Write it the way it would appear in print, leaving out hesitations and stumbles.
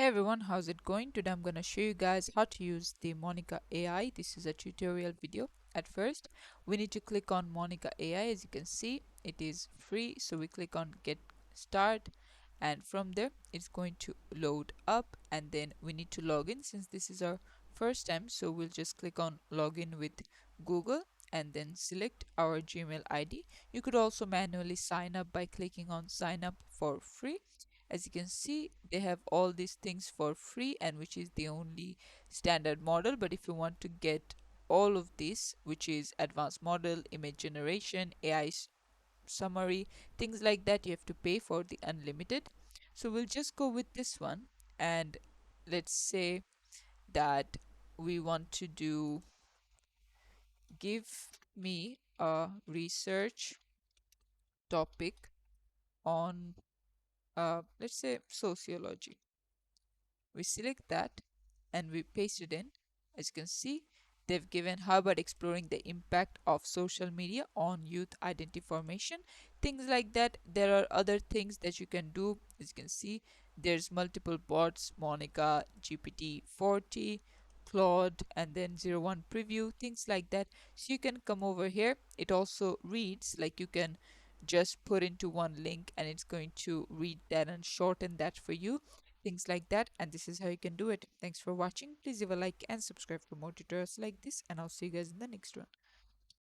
Hey everyone, how's it going? Today I'm gonna show you guys how to use the Monica AI. This is a tutorial video. At first, we need to click on Monica AI. As you can see, it is free. So we click on Get Start, and from there, it's going to load up, and then we need to log in since this is our first time. So we'll just click on Login with Google and then select our Gmail ID. You could also manually sign up by clicking on Sign Up for Free. As you can see, they have all these things for free, and which is the only standard model. But if you want to get all of this, which is advanced model, image generation, AI summary, things like that, you have to pay for the unlimited. So we'll just go with this one, and let's say that we want to do give me a research topic on let's say sociology. We select that and we paste it in. As you can see, they've given how about exploring the impact of social media on youth identity formation, things like that. There are other things that you can do. As you can see, there's multiple bots: Monica, GPT-40, Claude, and then 01 preview, things like that. So you can come over here. It also reads, like you can just put into one link and it's going to read that and shorten that for you, things like that. And this is how you can do it. Thanks for watching. Please leave a like and subscribe for more tutorials like this, and I'll see you guys in the next one.